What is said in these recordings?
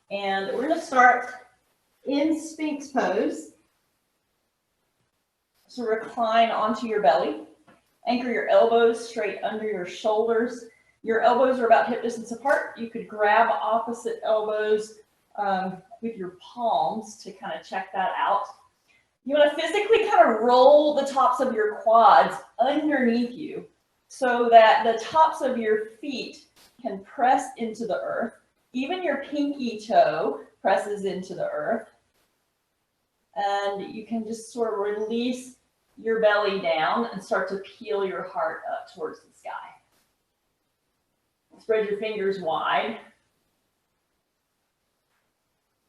And we're going to start in Sphinx pose. So recline onto your belly. Anchor your elbows straight under your shoulders. Your elbows are about hip distance apart. You could grab opposite elbows with your palms to kind of check that out. You want to physically kind of roll the tops of your quads underneath you so that the tops of your feet can press into the earth. Even your pinky toe presses into the earth. And you can just sort of release your belly down and start to peel your heart up towards the sky. Spread your fingers wide.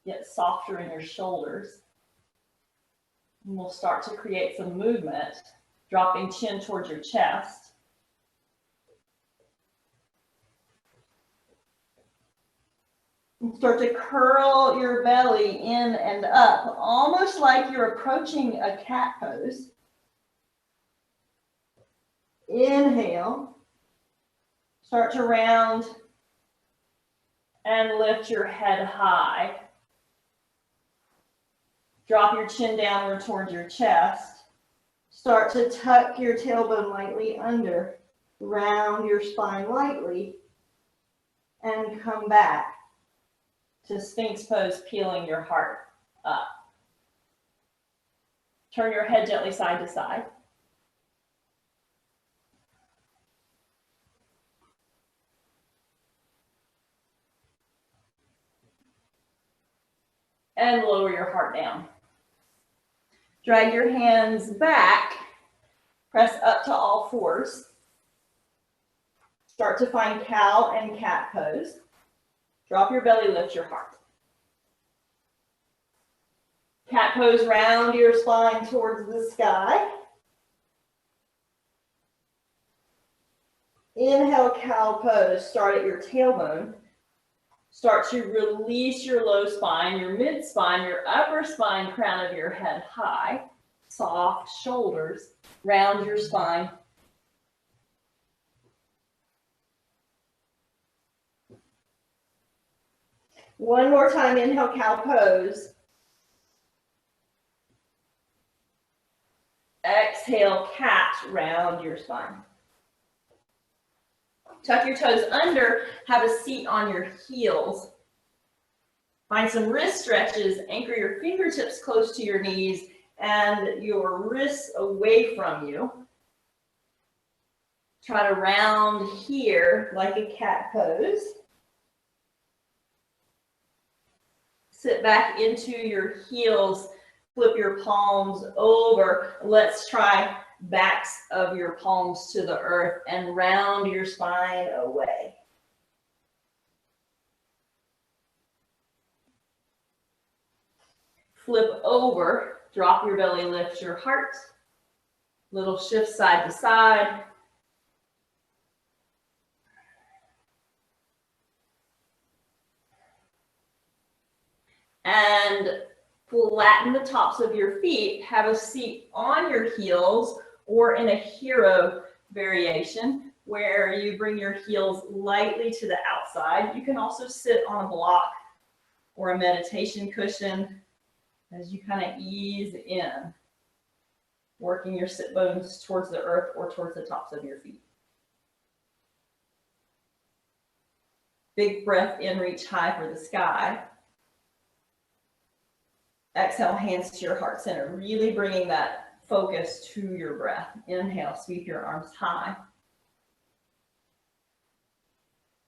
Get softer in your shoulders. And we'll start to create some movement, dropping chin towards your chest. And start to curl your belly in and up, almost like you're approaching a cat pose. Inhale. Start to round and lift your head high. Drop your chin downward towards your chest. Start to tuck your tailbone lightly under. Round your spine lightly. And come back to Sphinx pose, peeling your heart up. Turn your head gently side to side. And lower your heart down. Drag your hands back. Press up to all fours. Start to find cow and cat pose. Drop your belly, lift your heart. Cat pose, round your spine towards the sky. Inhale, cow pose. Start at your tailbone. Start to release your low spine, your mid spine, your upper spine, crown of your head high. Soft shoulders. Round your spine. One more time, inhale, cow pose. Exhale, cat, round your spine. Tuck your toes under, have a seat on your heels. Find some wrist stretches, anchor your fingertips close to your knees and your wrists away from you. Try to round here like a cat pose. Sit back into your heels, flip your palms over. Let's try backs of your palms to the earth and round your spine away. Flip over, drop your belly, lift your heart. Little shift side to side. And flatten the tops of your feet. Have a seat on your heels or in a hero variation where you bring your heels lightly to the outside. You can also sit on a block or a meditation cushion as you kind of ease in, working your sit bones towards the earth or towards the tops of your feet. Big breath in, reach high for the sky. Exhale, hands to your heart center, really bringing that focus to your breath. Inhale, sweep your arms high.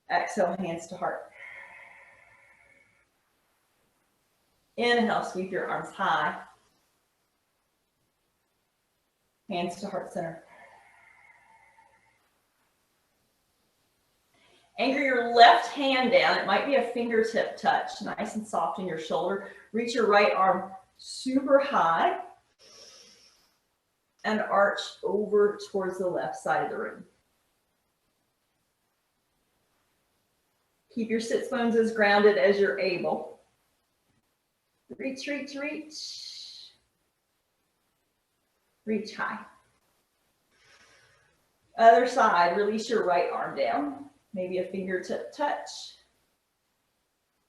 Exhale, hands to heart. Inhale, sweep your arms high. Hands to heart center. Anchor your left hand down. It might be a fingertip touch, nice and soft in your shoulder. Reach your right arm super high and arch over towards the left side of the room. Keep your sits bones as grounded as you're able. Reach, reach, reach. Reach high. Other side, release your right arm down. Maybe a fingertip touch.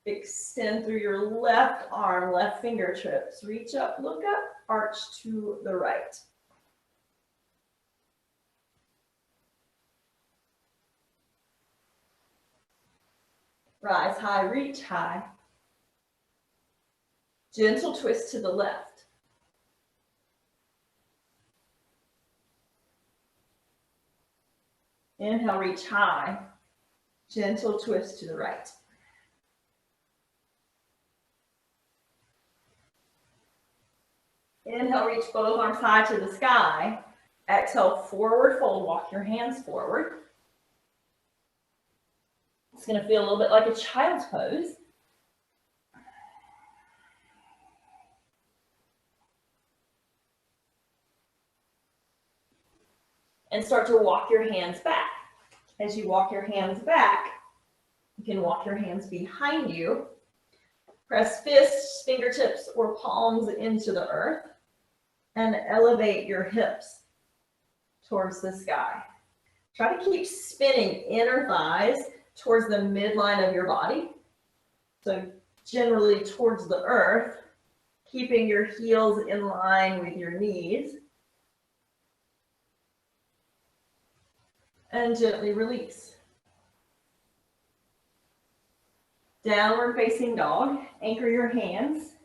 Extend through your left arm, left fingertips. Reach up, look up, arch to the right. Rise high, reach high. Gentle twist to the left. Inhale, reach high. Gentle twist to the right. Inhale, reach both arms high to the sky. Exhale, forward fold, walk your hands forward. It's going to feel a little bit like a child's pose. And start to walk your hands back. As you walk your hands back, you can walk your hands behind you. Press fists, fingertips, or palms into the earth and elevate your hips towards the sky. Try to keep spinning inner thighs towards the midline of your body. So generally towards the earth, keeping your heels in line with your knees. And gently release. Downward facing dog. Anchor your hands.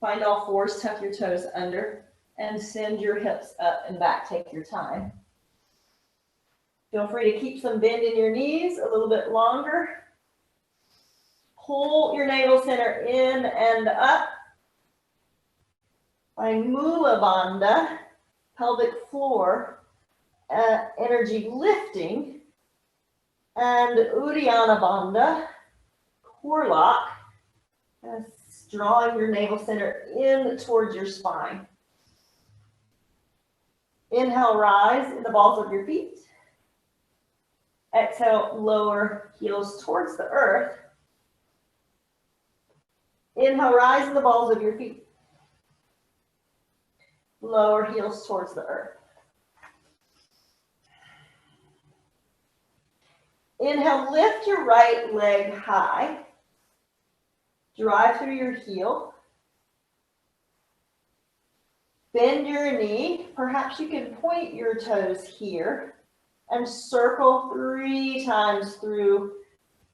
Find all fours, tuck your toes under, and send your hips up and back. Take your time. Feel free to keep some bend in your knees a little bit longer. Pull your navel center in and up. Find Mula Bandha, pelvic floor. Energy lifting, and Uddiyana Bandha, core lock, drawing your navel center in towards your spine. Inhale, rise in the balls of your feet. Exhale, lower heels towards the earth. Inhale, rise in the balls of your feet. Lower heels towards the earth. Inhale, lift your right leg high. Drive through your heel. Bend your knee. Perhaps you can point your toes here and circle 3 times through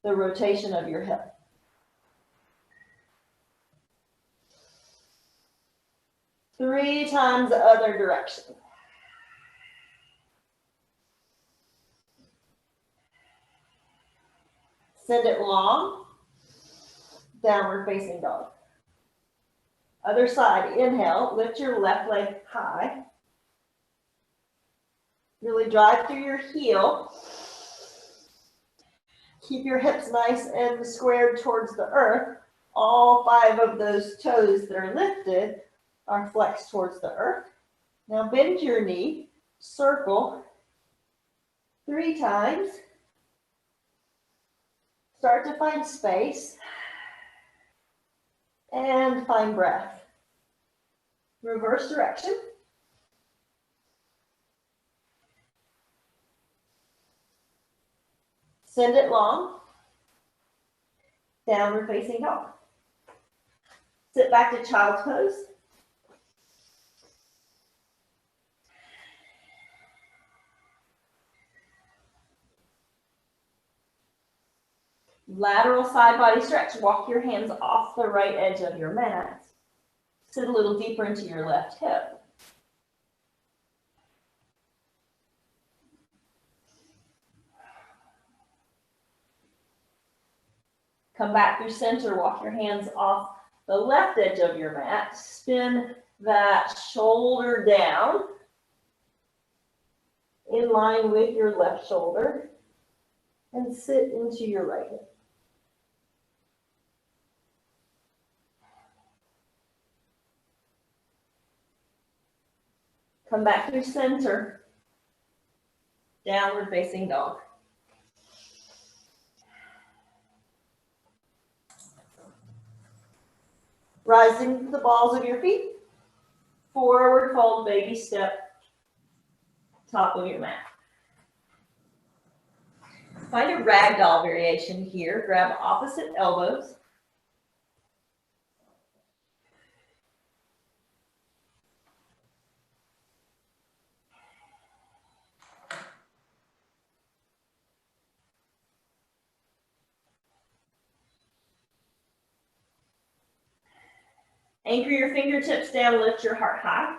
the rotation of your hip. Three times the other direction. Send it long, downward facing dog. Other side, inhale, lift your left leg high. Really drive through your heel. Keep your hips nice and squared towards the earth. All 5 of those toes that are lifted are flexed towards the earth. Now bend your knee, circle 3 times. Start to find space and find breath. Reverse direction. Send it long. Downward facing dog. Sit back to child's pose. Lateral side body stretch. Walk your hands off the right edge of your mat. Sit a little deeper into your left hip. Come back through center. Walk your hands off the left edge of your mat. Spin that shoulder down in line with your left shoulder and sit into your right hip. Come back through center, downward facing dog. Rising to the balls of your feet, forward fold, baby step, top of your mat. Find a ragdoll variation here. Grab opposite elbows, Anchor your fingertips down, lift your heart high.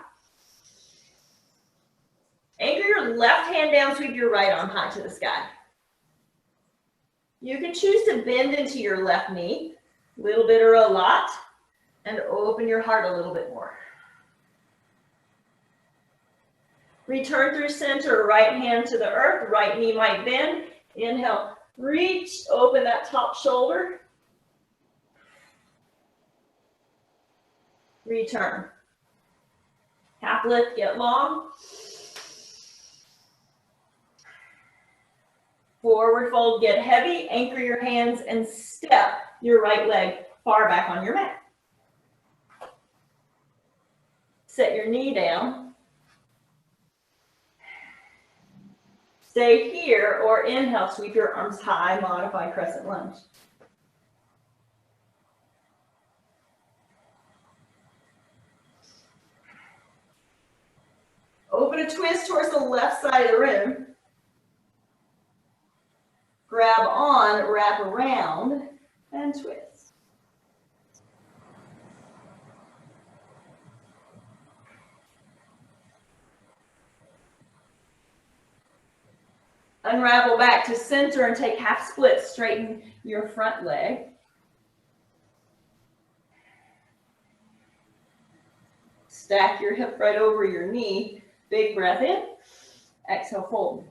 Anchor your left hand down, sweep your right arm high to the sky. You can choose to bend into your left knee, a little bit or a lot, and open your heart a little bit more. Return through center, right hand to the earth, right knee might bend. Inhale, reach, open that top shoulder. Return. Half lift, get long. Forward fold, get heavy. Anchor your hands and step your right leg far back on your mat. Set your knee down. Stay here or inhale, sweep your arms high, modify crescent lunge. Open a twist towards the left side of the room. Grab on, wrap around, and twist. Unravel back to center and take half split. Straighten your front leg. Stack your hip right over your knee. Big breath in. Exhale, fold.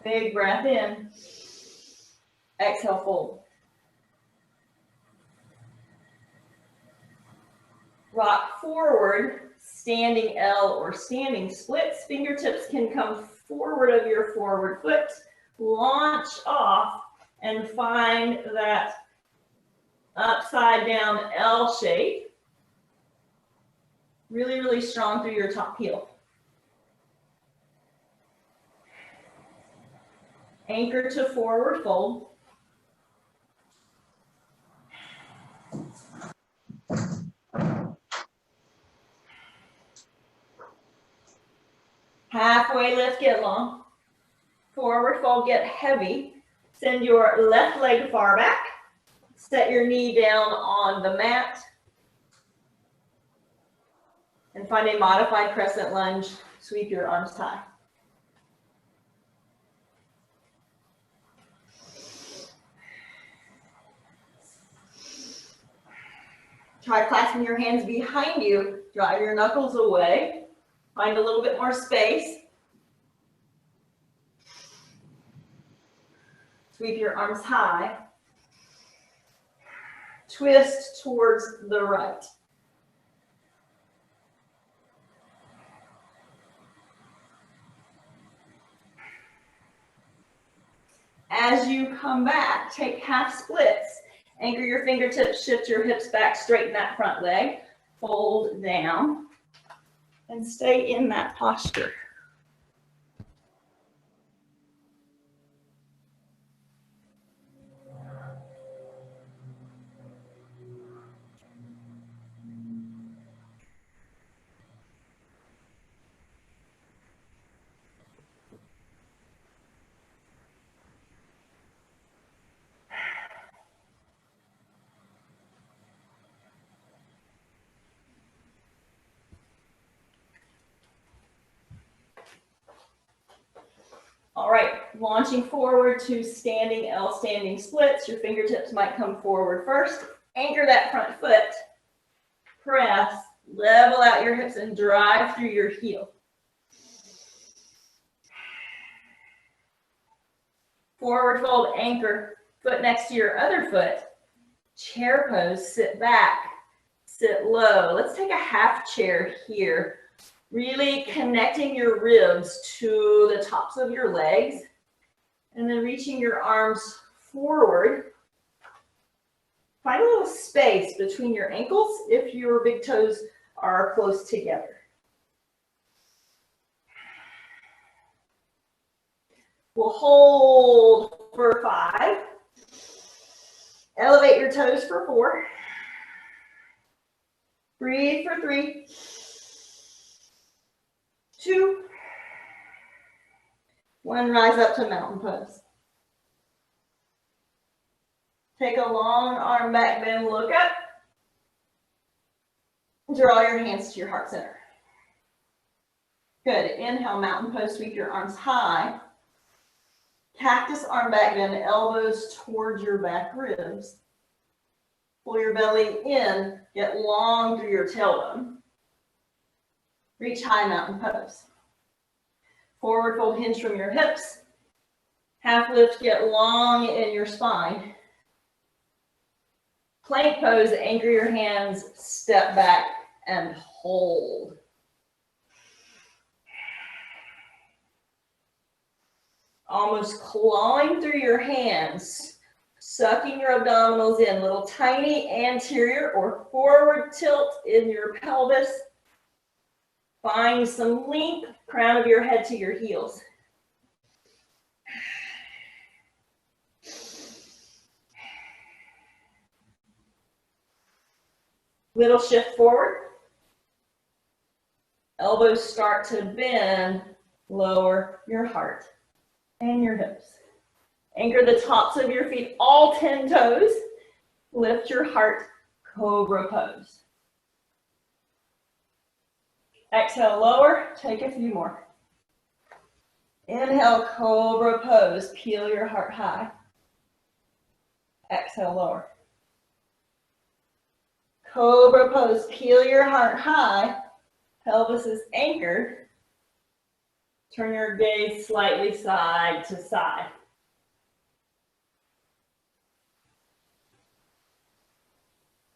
Big breath in. Exhale, fold. Rock forward, standing L or standing splits. Fingertips can come forward of your forward foot. Launch off and find that upside down L shape. Really, really strong through your top heel. Anchor to forward fold. Halfway lift, get long. Forward fold, get heavy. Send your left leg far back. Set your knee down on the mat. And find a modified crescent lunge. Sweep your arms high. Try clasping your hands behind you. Drive your knuckles away. Find a little bit more space. Sweep your arms high. Twist towards the right. As you come back, take half splits. Anchor your fingertips, shift your hips back, straighten that front leg. Fold down and stay in that posture. All right, launching forward to standing L, standing splits. Your fingertips might come forward first. Anchor that front foot. Press, level out your hips and drive through your heel. Forward fold, anchor, foot next to your other foot. Chair pose, sit back, sit low. Let's take a half chair here. Really connecting your ribs to the tops of your legs and then reaching your arms forward. Find a little space between your ankles if your big toes are close together. We'll hold for 5. Elevate your toes for 4. Breathe for 3. 2. 1, rise up to mountain pose. Take a long arm back bend, look up. Draw your hands to your heart center. Good. Inhale, mountain pose, sweep your arms high. Cactus arm back bend, elbows towards your back ribs. Pull your belly in, get long through your tailbone. Reach high, mountain pose. Forward fold, hinge from your hips. Half lift, get long in your spine. Plank pose, anchor your hands, step back and hold. Almost clawing through your hands, sucking your abdominals in, little tiny anterior or forward tilt in your pelvis. Find some length, crown of your head to your heels. Little shift forward. Elbows start to bend, lower your heart and your hips. Anchor the tops of your feet, all 10 toes. Lift your heart, cobra pose. Exhale, lower, take a few more. Inhale, cobra pose, peel your heart high. Exhale, lower. Cobra pose, peel your heart high. Pelvis is anchored. Turn your gaze slightly side to side.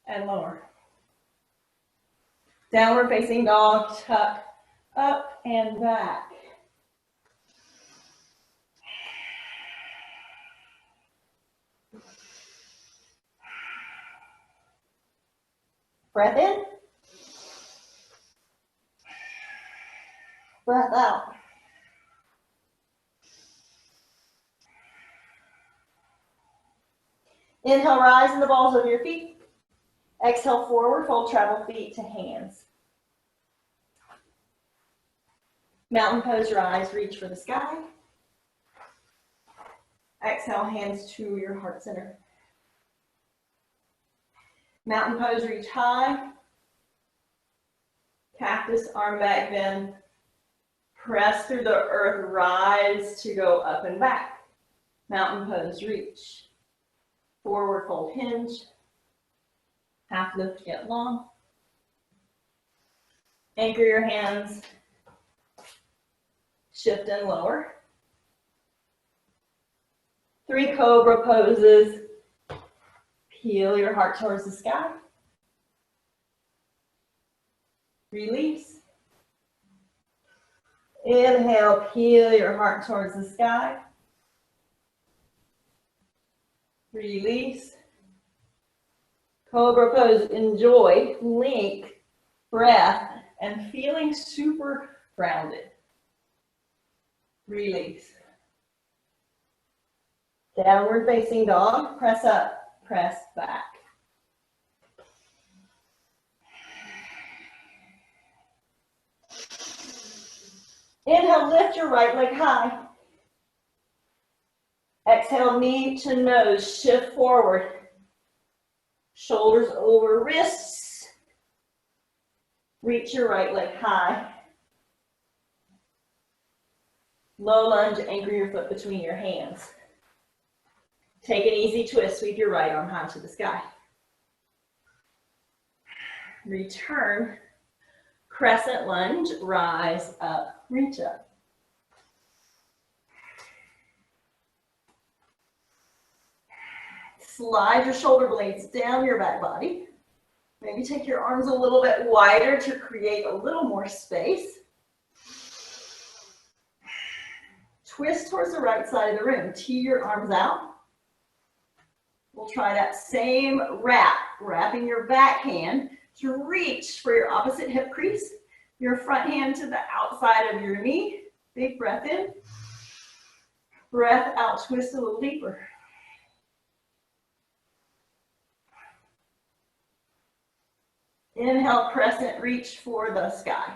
And lower. Downward facing dog, tuck up and back. Breath in. Breath out. Inhale, rise in the balls of your feet. Exhale, forward fold, travel feet to hands. Mountain pose, your eyes reach for the sky. Exhale, hands to your heart center. Mountain pose, reach high. Cactus, arm back bend. Press through the earth, rise to go up and back. Mountain pose, reach. Forward fold, hinge. Half lift, get long. Anchor your hands. Shift and lower. 3 cobra poses. Peel your heart towards the sky. Release. Inhale, peel your heart towards the sky. Release. Cobra pose, enjoy, length, breath, and feeling super grounded. Release. Downward facing dog, press up, press back. Inhale, lift your right leg high. Exhale, knee to nose, shift forward. Shoulders over wrists. Reach your right leg high. Low lunge, anchor your foot between your hands. Take an easy twist, sweep your right arm high to the sky. Return, crescent lunge, rise up, reach up. Slide your shoulder blades down your back body. Maybe take your arms a little bit wider to create a little more space. Twist towards the right side of the room. Tee your arms out. We'll try that same wrap, wrapping your back hand to reach for your opposite hip crease. Your front hand to the outside of your knee. Big breath in. Breath out, twist a little deeper. Inhale, crescent, reach for the sky.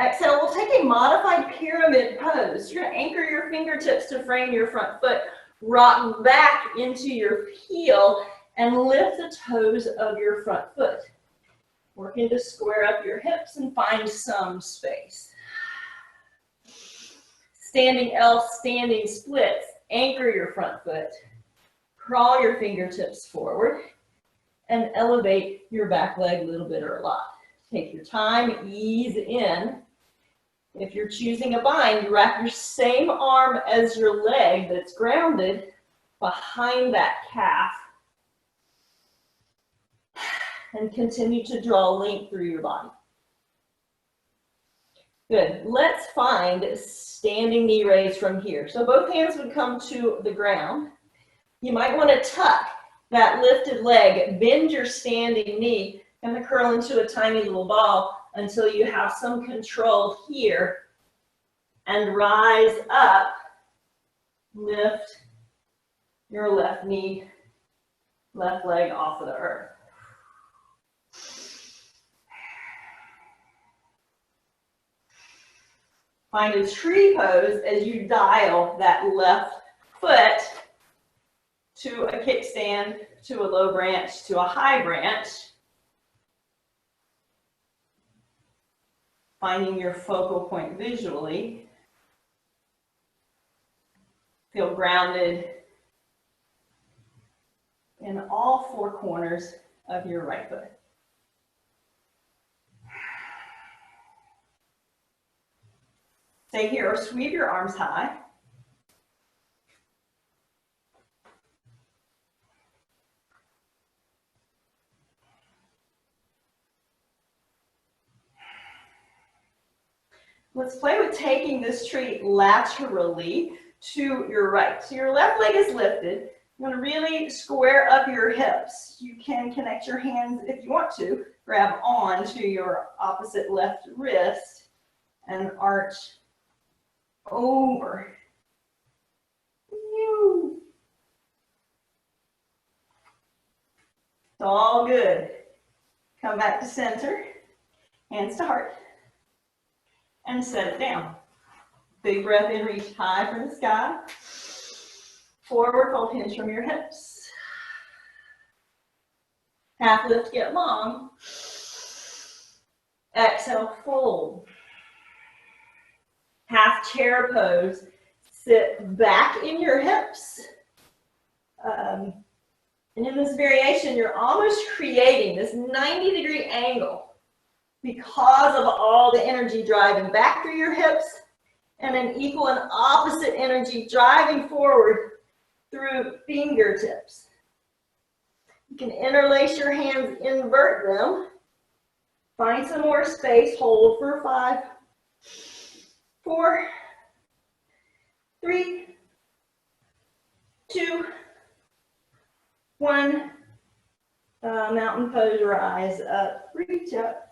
Exhale, we'll take a modified pyramid pose. You're gonna anchor your fingertips to frame your front foot. Rock back into your heel and lift the toes of your front foot. Working to square up your hips and find some space. Standing L, standing splits. Anchor your front foot. Crawl your fingertips forward and elevate your back leg a little bit or a lot. Take your time, ease in. If you're choosing a bind, you wrap your same arm as your leg that's grounded behind that calf and continue to draw length through your body. Good. Let's find standing knee raise from here. So both hands would come to the ground. You might want to tuck that lifted leg, bend your standing knee, and curl into a tiny little ball until you have some control here. And rise up, lift your left knee, left leg off of the earth. Find a tree pose as you dial that left foot to a kickstand, to a low branch, to a high branch. Finding your focal point visually. Feel grounded in all four corners of your right foot. Stay here or sweep your arms high. Let's play with taking this tree laterally to your right. So your left leg is lifted. You want to really square up your hips. You can connect your hands if you want to. Grab on to your opposite left wrist and arch over. It's all good. Come back to center. Hands to heart. And set it down. Big breath in, reach high for the sky. Forward fold, hinge from your hips. Half lift, get long. Exhale, fold. Half chair pose. Sit back in your hips. And in this variation, you're almost creating this 90-degree angle because of all the energy driving back through your hips and an equal and opposite energy driving forward through fingertips. You can interlace your hands, invert them. Find some more space, hold for 5, 4, 3, 2, 1. Mountain pose, rise up, reach up.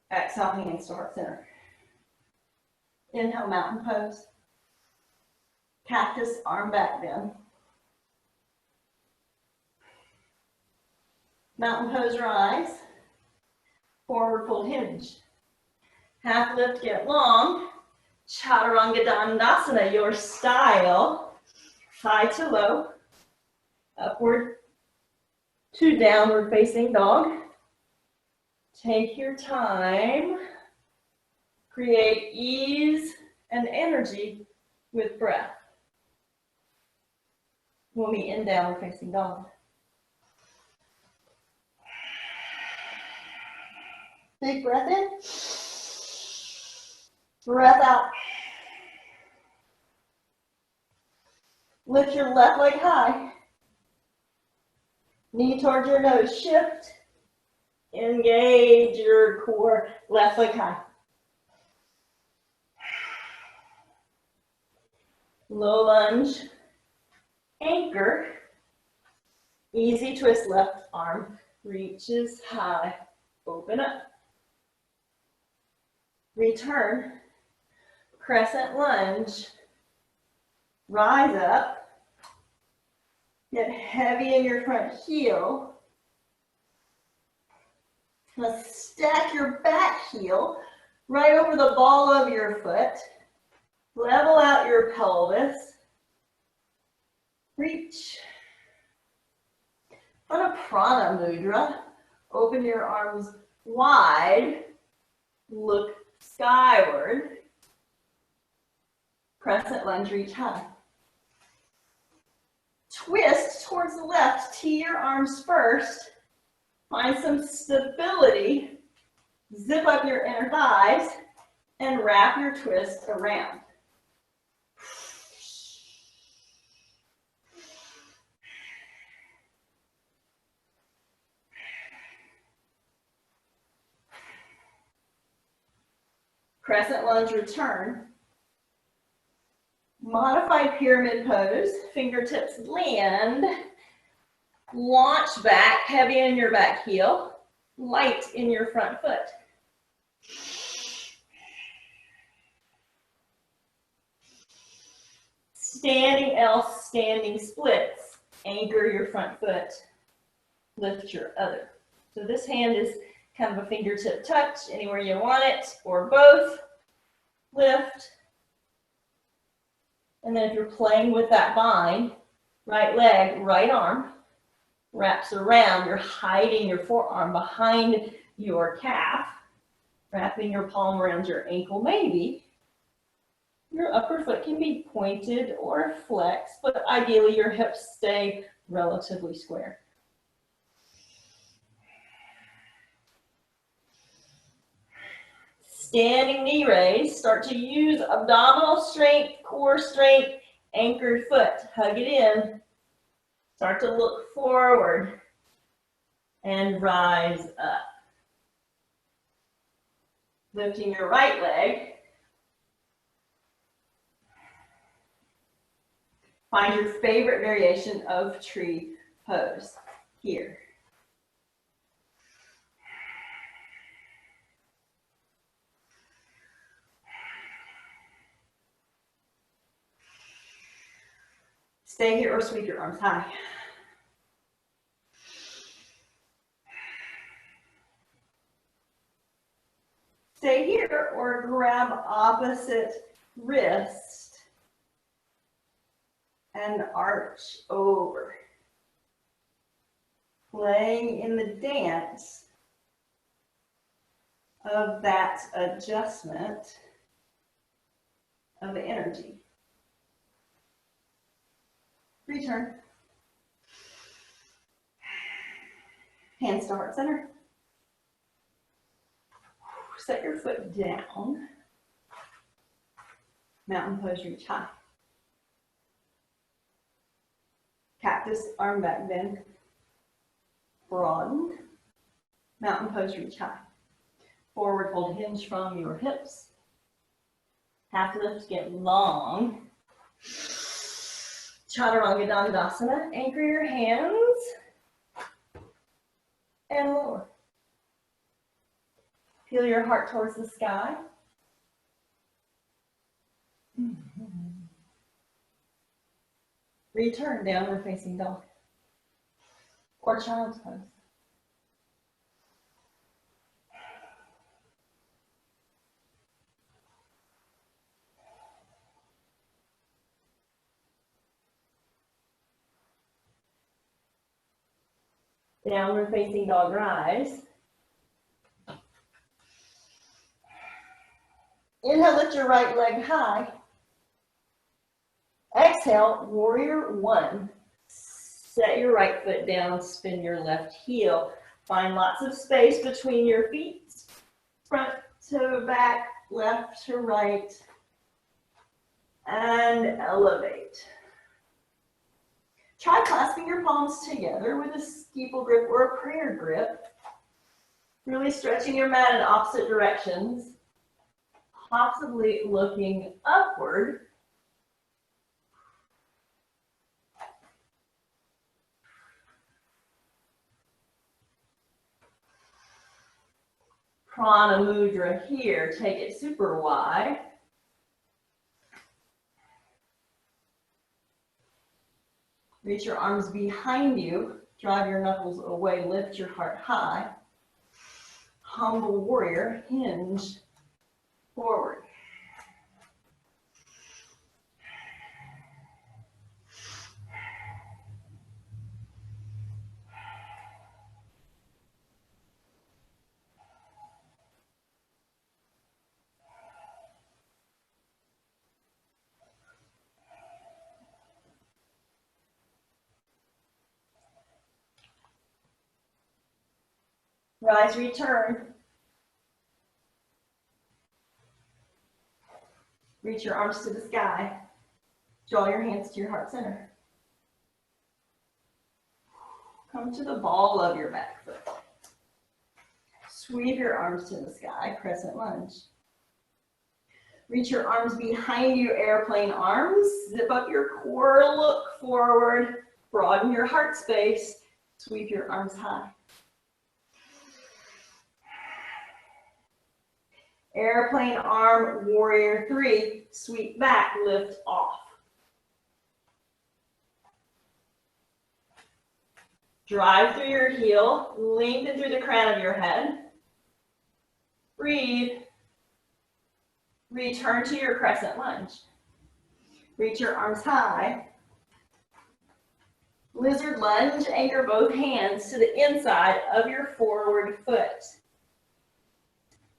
Exhale, hands to heart center. Inhale, mountain pose. Cactus, arm back bend. Mountain pose, rise. Forward fold, hinge. Half lift, get long. Chaturanga Dandasana, your style. High to low. Upward to downward facing dog. Take your time. Create ease and energy with breath. We'll meet in downward facing dog. Big breath in. Breath out. Lift your left leg high. Knee towards your nose. Shift. Engage your core. Left leg high. Low lunge. Anchor. Easy twist, left arm reaches high. Open up. Return. Crescent lunge. Rise up. Get heavy in your front heel. Now stack your back heel right over the ball of your foot. Level out your pelvis. Reach. Prana Mudra. Open your arms wide. Look skyward. Crescent lunge, reach high. Twist towards the left. Tee your arms first. Find some stability. Zip up your inner thighs and wrap your twist around. Crescent lunge, return. Modified pyramid pose. Fingertips land. Launch back, heavy in your back heel. Light in your front foot. Standing L, standing splits. Anchor your front foot. Lift your other. So this hand is kind of a fingertip touch, anywhere you want it, or both. Lift. And then if you're playing with that bind, right leg, right arm wraps around. You're hiding your forearm behind your calf, wrapping your palm around your ankle maybe. Your upper foot can be pointed or flexed, but ideally your hips stay relatively square. Standing knee raise, start to use abdominal strength, core strength, anchored foot. Hug it in. Start to look forward and rise up. Lifting your right leg. Find your favorite variation of tree pose here. Stay here or sweep your arms high. Stay here or grab opposite wrist and arch over. Playing in the dance of that adjustment of the energy. Return. Hands to heart center. Set your foot down. Mountain pose, reach high. Cactus, arm back bend. Broaden. Mountain pose, reach high. Forward fold, hinge from your hips. Half lift, get long. Chaturanga Dandasana, anchor your hands and lower. Feel your heart towards the sky. Return, downward facing dog or child's pose. Downward facing dog rise. Inhale, lift your right leg high. Exhale, warrior one. Set your right foot down, spin your left heel. Find lots of space between your feet. Front to back, left to right. And elevate. Try clasping your palms together with a steeple grip or a prayer grip. Really stretching your mat in opposite directions. Possibly looking upward. Prana Mudra here. Take it super wide. Reach your arms behind you. Drive your knuckles away. Lift your heart high. Humble warrior. Hinge forward. Rise, return. Reach your arms to the sky. Draw your hands to your heart center. Come to the ball of your back foot. Sweep your arms to the sky, crescent lunge. Reach your arms behind you, airplane arms. Zip up your core, look forward. Broaden your heart space. Sweep your arms high. Airplane arm, warrior three. Sweep back, lift off. Drive through your heel, lengthen through the crown of your head. Breathe. Return to your crescent lunge. Reach your arms high. Lizard lunge, anchor both hands to the inside of your forward foot.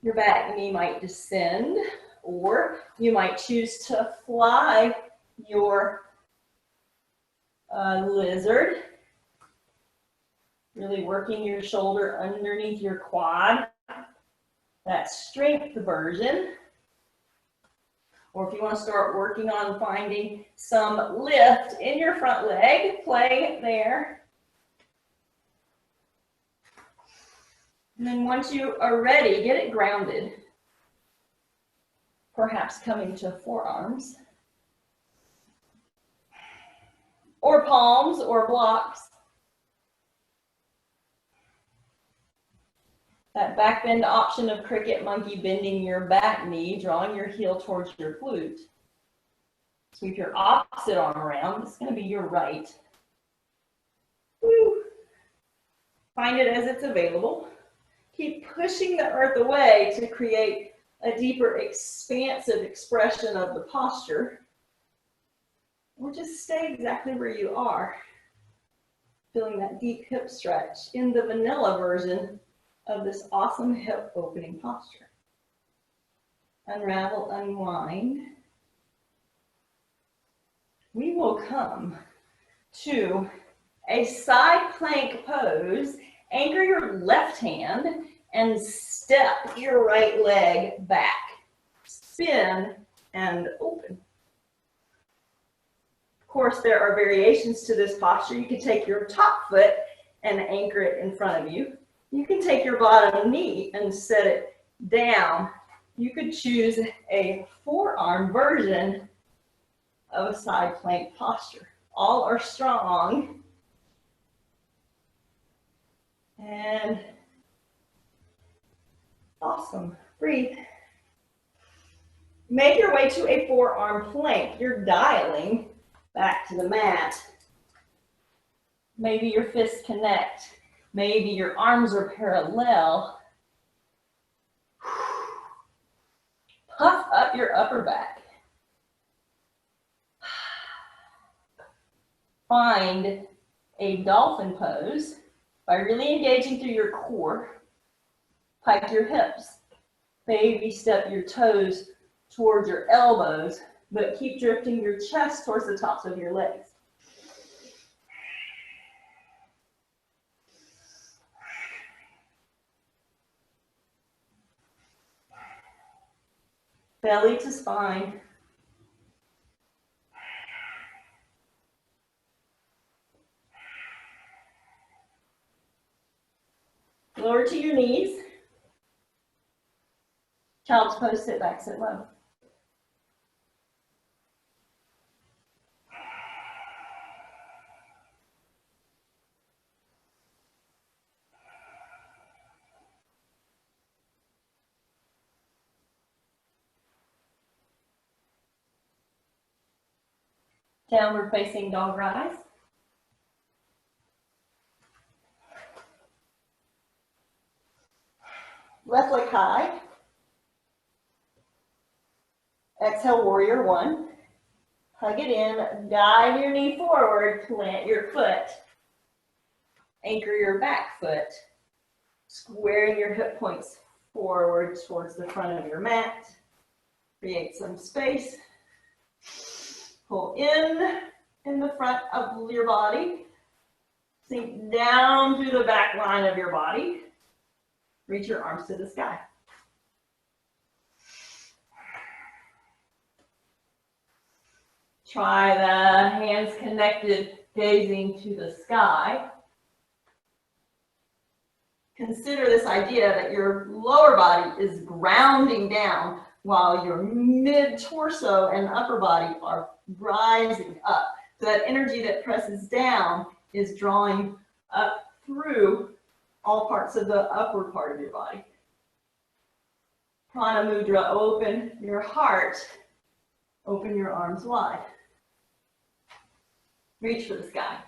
Your back knee might descend, or you might choose to fly your lizard. Really working your shoulder underneath your quad. That strength version. Or if you want to start working on finding some lift in your front leg, play there. And then once you are ready, get it grounded. Perhaps coming to forearms. Or palms or blocks. That back bend option of cricket monkey, bending your back knee, drawing your heel towards your glute. Sweep your opposite arm around. It's going to be your right. Woo. Find it as it's available. Keep pushing the earth away to create a deeper, expansive expression of the posture. Or just stay exactly where you are. Feeling that deep hip stretch in the vanilla version of this awesome hip opening posture. Unravel, unwind. We will come to a side plank pose. Anchor your left hand and step your right leg back. Spin and open. Of course, there are variations to this posture. You can take your top foot and anchor it in front of you. You can take your bottom knee and set it down. You could choose a forearm version of a side plank posture. All are strong. And awesome. Breathe. Make your way to a forearm plank. You're dialing back to the mat. Maybe your fists connect. Maybe your arms are parallel. Puff up your upper back. Find a dolphin pose by really engaging through your core. Pike your hips. Baby step your toes towards your elbows, but keep drifting your chest towards the tops of your legs. Belly to spine. Lower to your knees. Child's pose, sit back, sit low. Downward facing dog rise. Left leg high. Exhale, warrior one. Hug it in, guide your knee forward, plant your foot. Anchor your back foot. Squaring your hip points forward towards the front of your mat. Create some space. Pull in the front of your body. Sink down through the back line of your body. Reach your arms to the sky. Try the hands connected, gazing to the sky. Consider this idea that your lower body is grounding down while your mid-torso and upper body are rising up. So that energy that presses down is drawing up through all parts of the upward part of your body. Prana Mudra, open your heart, open your arms wide. Reach for the sky.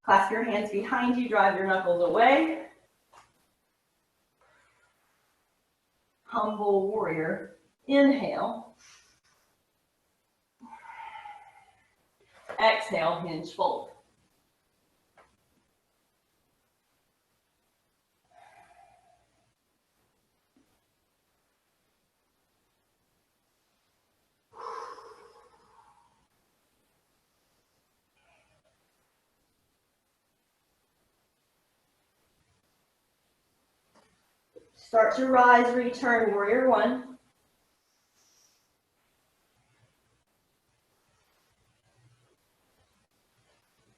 Clasp your hands behind you, drive your knuckles away. Humble warrior, inhale. Exhale, hinge fold. Start to rise, return, warrior one.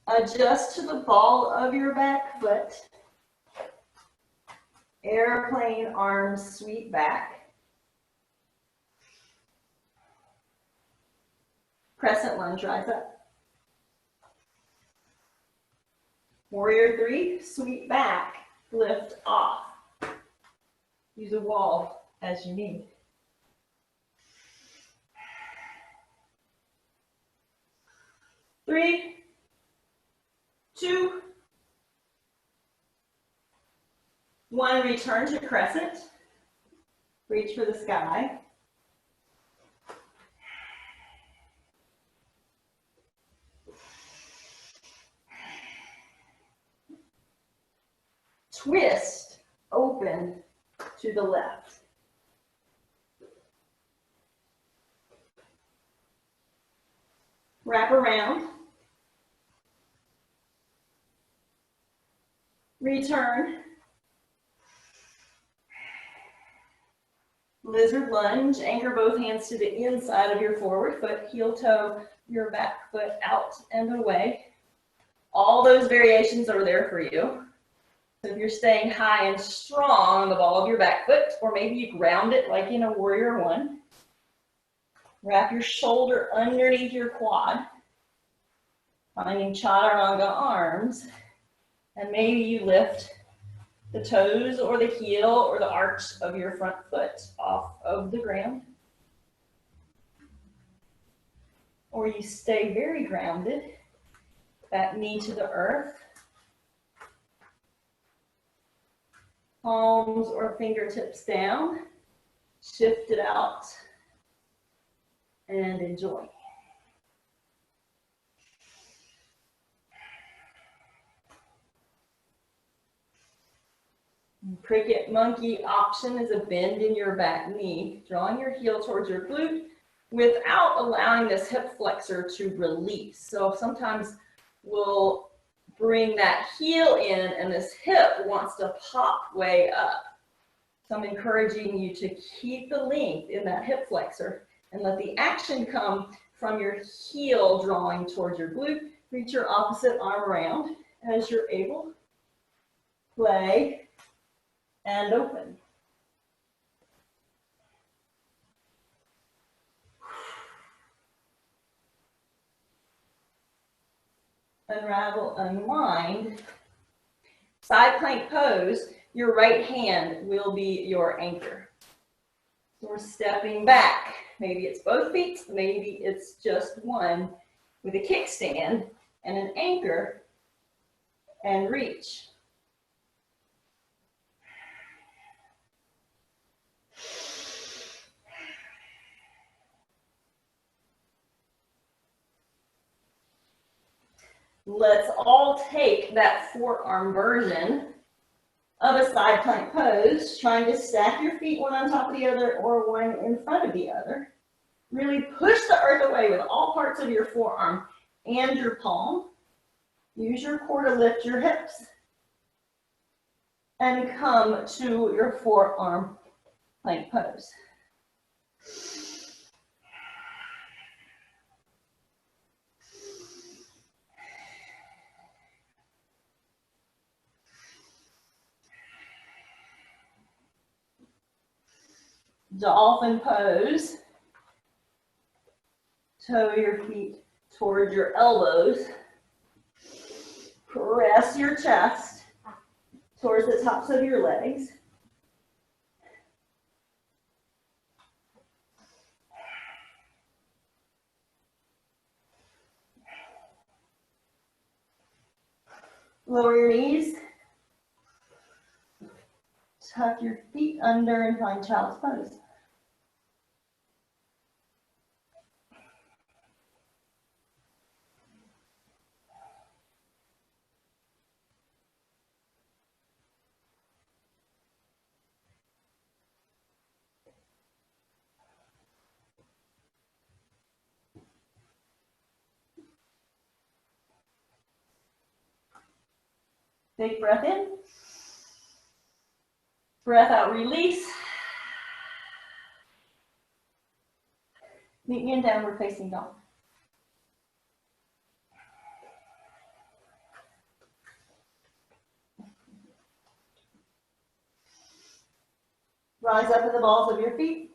Adjust to the ball of your back foot. Airplane arms sweep back. Crescent lunge, rise up. Warrior three, sweep back, lift off. Use a wall as you need. Three, two, one, return to crescent. Reach for the sky. Twist, open to the left. Wrap around. Return. Lizard lunge, anchor both hands to the inside of your forward foot, heel toe your back foot out and away. All those variations are there for you. So if you're staying high and strong on the ball of your back foot, or maybe you ground it like in a warrior one, wrap your shoulder underneath your quad, finding chaturanga arms, and maybe you lift the toes or the heel or the arch of your front foot off of the ground. Or you stay very grounded, that knee to the earth. Palms or fingertips down, shift it out, and enjoy. Cricket monkey option is a bend in your back knee, drawing your heel towards your glute without allowing this hip flexor to release. So sometimes we'll bring that heel in and this hip wants to pop way up. So I'm encouraging you to keep the length in that hip flexor and let the action come from your heel drawing towards your glute. Reach your opposite arm around as you're able. Play and open. Unravel, unwind. Side plank pose, your right hand will be your anchor. So we're stepping back. Maybe it's both feet, maybe it's just one with a kickstand and an anchor and reach. Let's all take that forearm version of a side plank pose, trying to stack your feet one on top of the other or one in front of the other. Really push the earth away with all parts of your forearm and your palm. Use your core to lift your hips. and come to your forearm plank pose. Dolphin pose. Toe your feet toward your elbows. Press your chest towards the tops of your legs. Lower your knees. Tuck your feet under and find child's pose. Big breath in. Breath out, release. Meet me in downward facing dog. Rise up in the balls of your feet.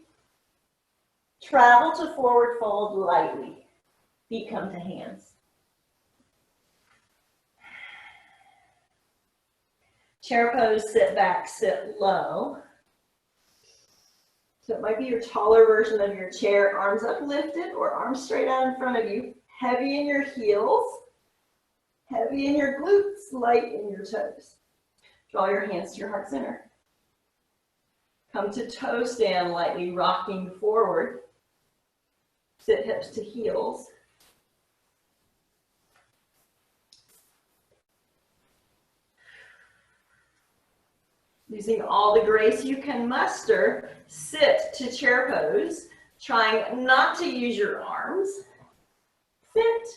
Travel to forward fold lightly. Feet come to hands. Chair pose, sit back, sit low. So it might be your taller version of your chair, arms uplifted or arms straight out in front of you. Heavy in your heels, heavy in your glutes, light in your toes. Draw your hands to your heart center. Come to toe stand, lightly rocking forward. Sit hips to heels. Using all the grace you can muster, sit to chair pose, trying not to use your arms. Sit,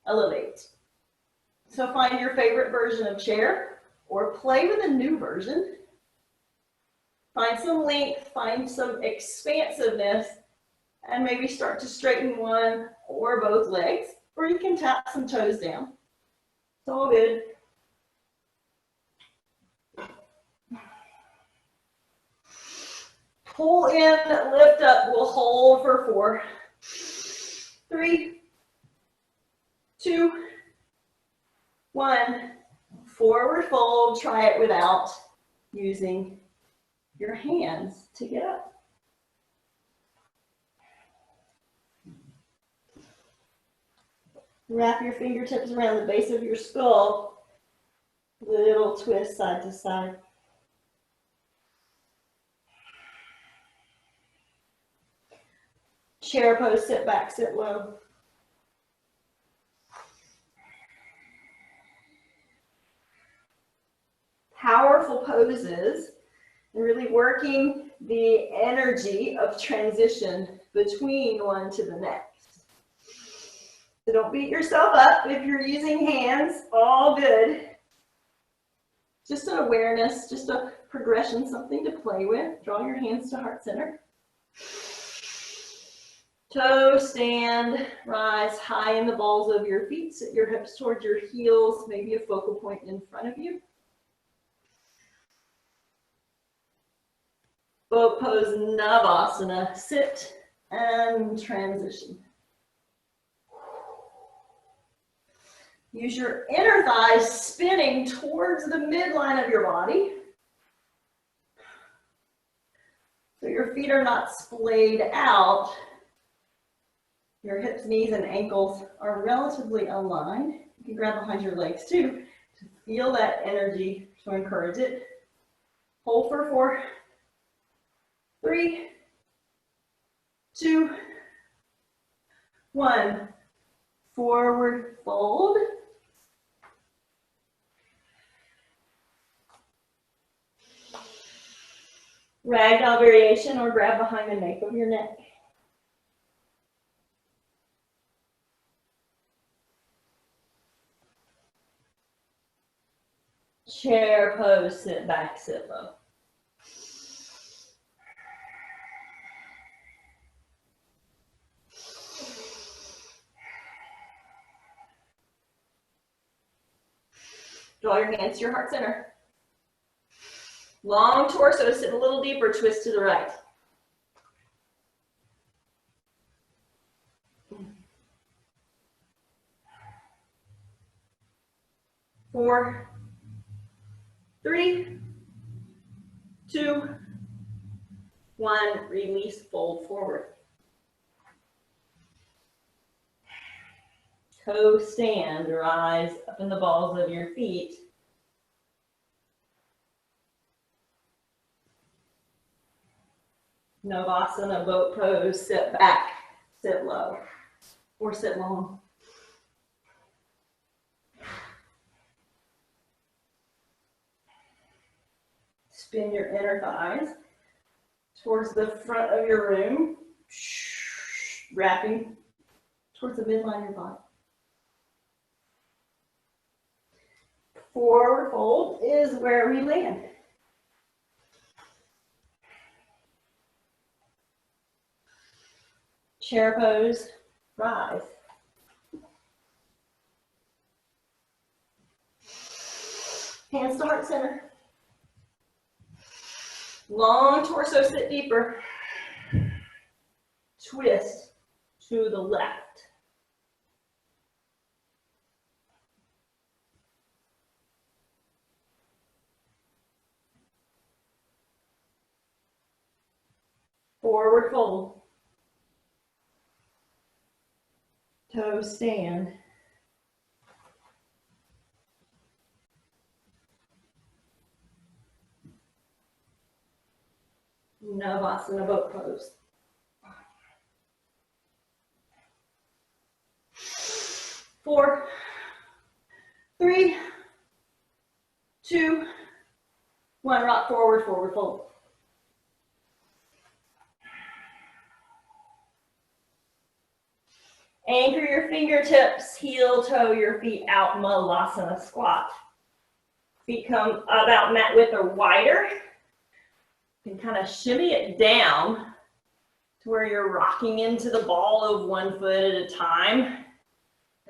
elevate. So find your favorite version of chair or play with a new version. Find some length, find some expansiveness, and maybe start to straighten one or both legs, or you can tap some toes down. It's all good. Pull in, lift up, we'll hold for 4, 3, 2, 1. Forward fold, try it without using your hands to get up. Wrap your fingertips around the base of your skull. Little twist side to side. Chair pose, sit back, sit low. Powerful poses, and really working the energy of transition between one to the next. So don't beat yourself up if you're using hands, all good. Just an awareness, just a progression, something to play with. Draw your hands to heart center. Toe stand, rise high in the balls of your feet, sit your hips towards your heels, maybe a focal point in front of you. Boat pose, Navasana, sit and transition. Use your inner thighs spinning towards the midline of your body. So your feet are not splayed out. Your hips, knees, and ankles are relatively aligned. You can grab behind your legs too to feel that energy, to encourage it. Hold for 4, 3, 2, 1. Forward fold. Ragdoll variation, or grab behind the nape of your neck. Chair pose, sit back, sit low. Draw your hands to your heart center. Long torso, sit a little deeper, twist to the right. Four, three, two, one. Release, fold forward. Toe stand, rise up in the balls of your feet. Navasana, boat pose, sit back, sit low, or sit long. Spin your inner thighs towards the front of your room, wrapping towards the midline of your body. Forward fold is where we land. Chair pose, rise. Hands to heart center. Long torso, sit deeper. Twist to the left. Forward fold. Toe stand. Navasana, boat pose. Four, three, two, one. Rock forward, forward fold. Anchor your fingertips, heel toe your feet out, Malasana squat. Feet come about mat width or wider. You can kind of shimmy it down to where you're rocking into the ball of 1 foot at a time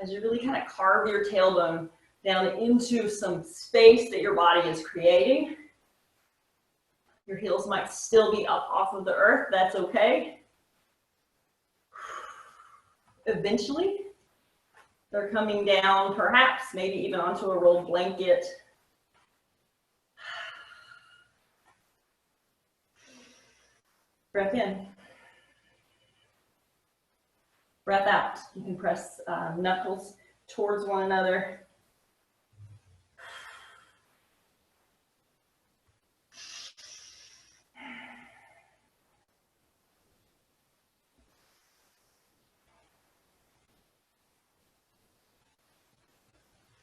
as you really kind of carve your tailbone down into some space that your body is creating. Your heels might still be up off of the earth, that's okay. Eventually, they're coming down, perhaps, maybe even onto a rolled blanket. Breath in. Breath out. You can press knuckles towards one another.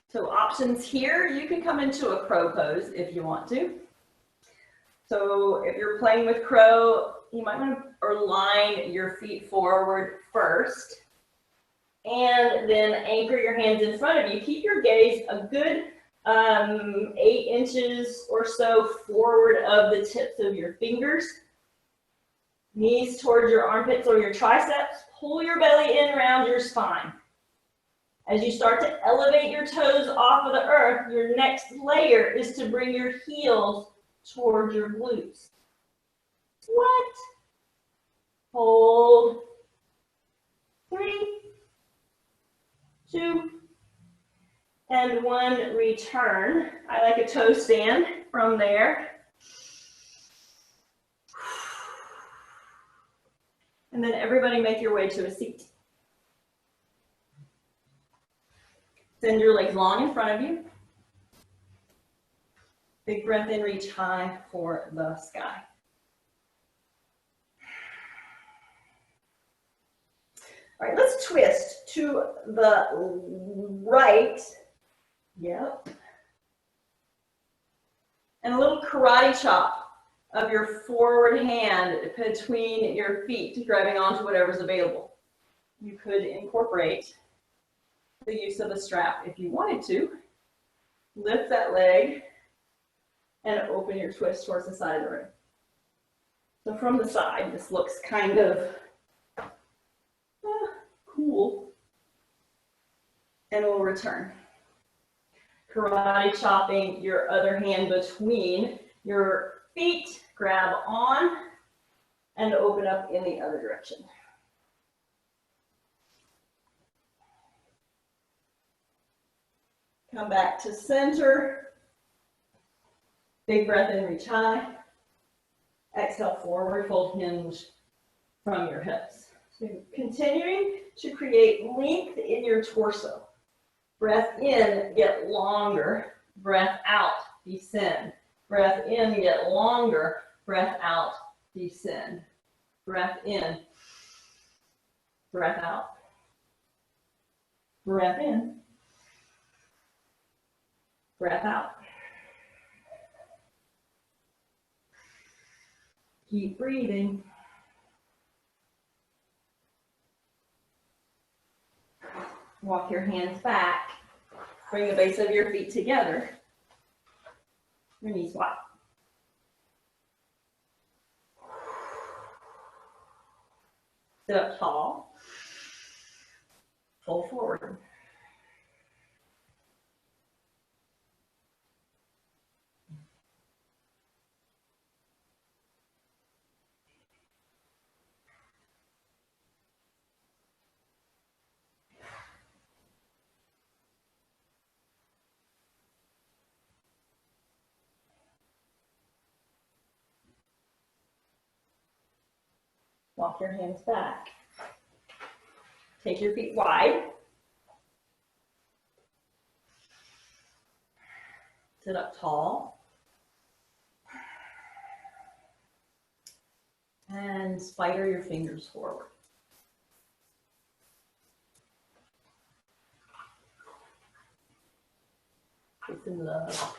So options here, you can come into a crow pose if you want to. So if you're playing with crow, you might want to align your feet forward first and then anchor your hands in front of you. Keep your gaze a good 8 inches or so forward of the tips of your fingers. Knees towards your armpits or your triceps. Pull your belly in around your spine. As you start to elevate your toes off of the earth, your next layer is to bring your heels towards your glutes. What? Hold. 3, 2, and 1. Return. I like a toe stand from there. And then everybody make your way to a seat. Send your legs long in front of you. Big breath in, reach high for the sky. All right, let's twist to the right. Yep. And a little karate chop of your forward hand between your feet, grabbing onto whatever's available. You could incorporate the use of a strap if you wanted to. Lift that leg and open your twist towards the side of the room. So from the side, this looks kind of cool. And we'll return. Karate chopping your other hand between your feet, grab on, and open up in the other direction. Come back to center. Big breath in, reach high. Exhale, forward fold hinge from your hips. So continuing to create length in your torso. Breath in, get longer. Breath out, descend. Breath in, get longer. Breath out, descend. Breath in. Breath out. Breath in. Breath out. Keep breathing. Walk your hands back. Bring the base of your feet together. Your knees wide. Sit up tall. Fold forward. Walk your hands back. Take your feet wide. Sit up tall. And spider your fingers forward. It's in love.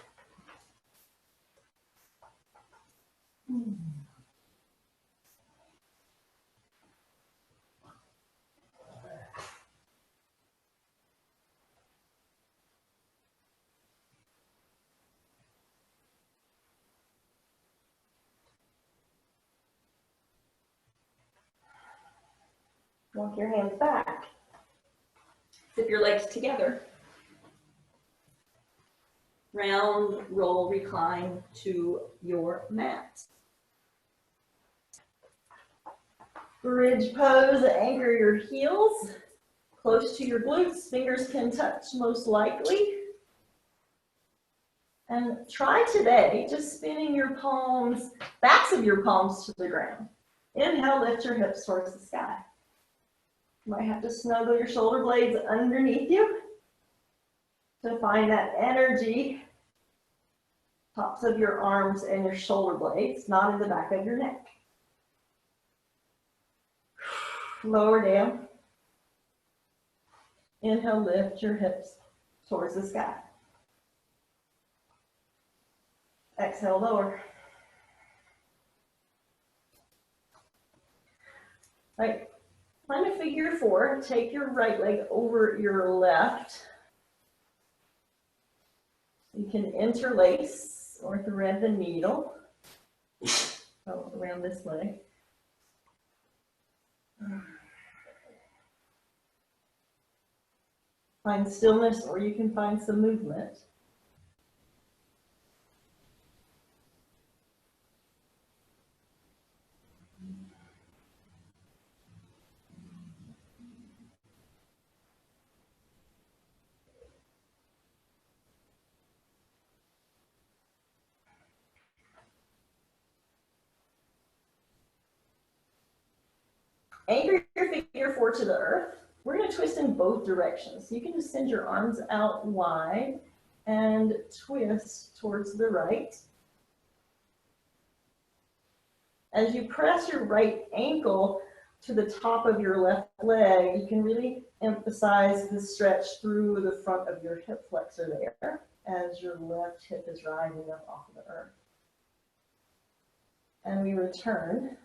Walk your hands back. Zip your legs together. Round, roll, recline to your mat. Bridge pose, anchor your heels close to your glutes. Fingers can touch most likely. And try today just spinning your palms, backs of your palms to the ground. Inhale, lift your hips towards the sky. You might have to snuggle your shoulder blades underneath you to find that energy. Tops of your arms and your shoulder blades, not in the back of your neck. Lower down. Inhale, lift your hips towards the sky. Exhale, lower. Right. Find a figure four. Take your right leg over your left. You can interlace or thread the needle around this leg. Find stillness, or you can find some movement. Anchor your figure four to the earth. We're going to twist in both directions. You can just send your arms out wide and twist towards the right. As you press your right ankle to the top of your left leg, you can really emphasize the stretch through the front of your hip flexor there as your left hip is rising up off of the earth. And we return.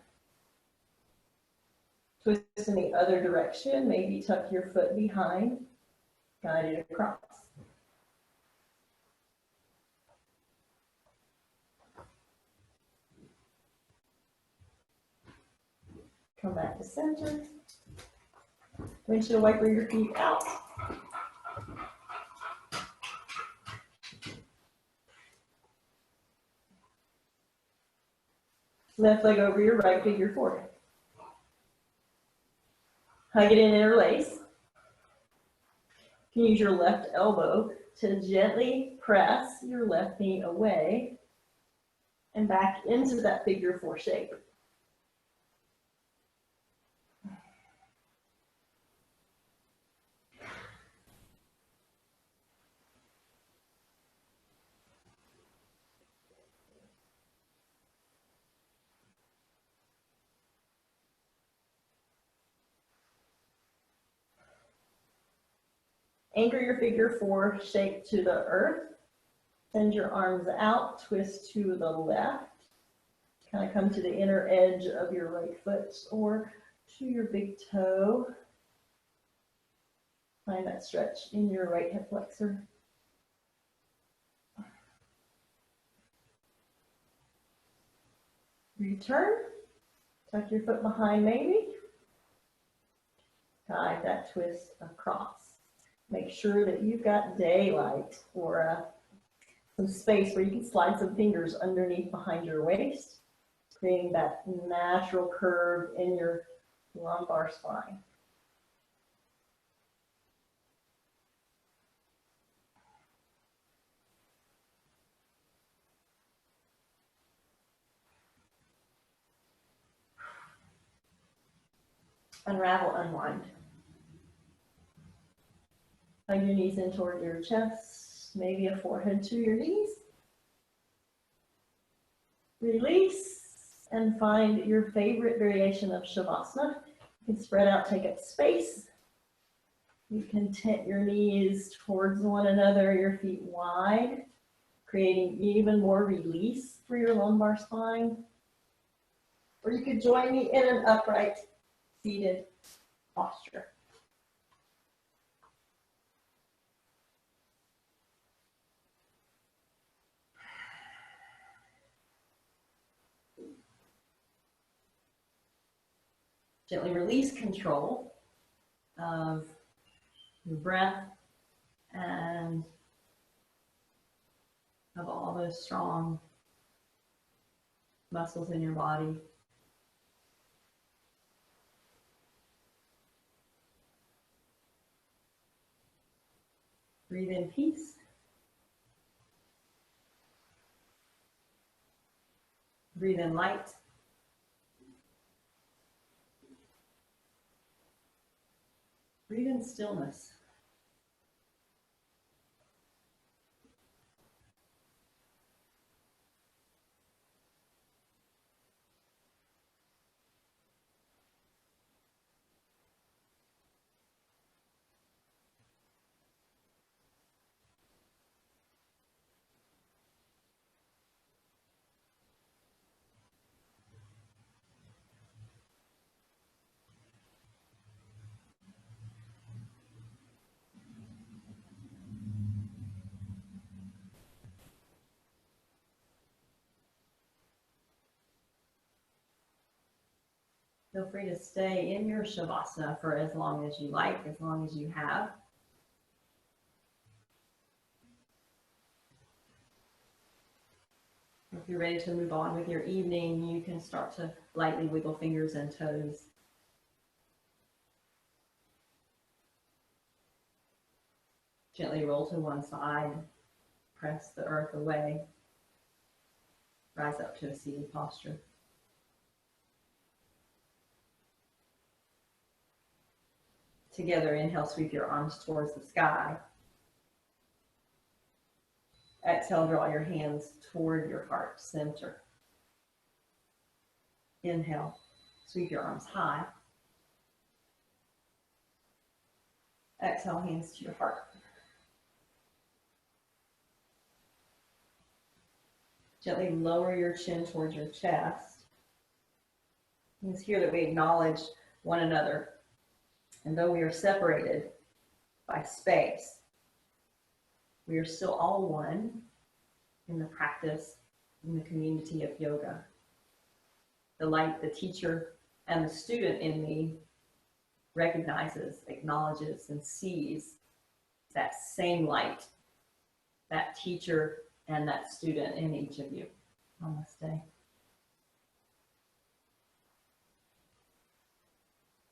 Twist in the other direction, maybe tuck your foot behind, guide it across. Come back to center. Windshield wiper your feet out. Left leg over your right, figure four. Hug it in, interlace. You can use your left elbow to gently press your left knee away and back into that figure four shape. Anchor your figure four shape to the earth. Send your arms out, twist to the left. Kind of come to the inner edge of your right foot or to your big toe. Find that stretch in your right hip flexor. Return. Tuck your foot behind maybe. Guide that twist across. Make sure that you've got daylight or some space where you can slide some fingers underneath behind your waist, creating that natural curve in your lumbar spine. Unravel, unwind. Hug your knees in toward your chest, maybe a forehead to your knees. Release and find your favorite variation of Shavasana. You can spread out, take up space. You can tent your knees towards one another, your feet wide, creating even more release for your lumbar spine. Or you could join me in an upright seated posture. Gently release control of your breath and of all those strong muscles in your body. Breathe in peace. Breathe in light. Breathe in stillness. Feel free to stay in your Shavasana for as long as you like, as long as you have. If you're ready to move on with your evening, you can start to lightly wiggle fingers and toes. Gently roll to one side, press the earth away, rise up to a seated posture. Together, inhale, sweep your arms towards the sky. Exhale, draw your hands toward your heart center. Inhale, sweep your arms high. Exhale, hands to your heart. Gently lower your chin towards your chest. It's here that we acknowledge one another. And though we are separated by space, we are still all one in the practice, in the community of yoga. The light, the teacher, And the student in me recognizes, acknowledges, and sees that same light, that teacher and that student in each of you on this day.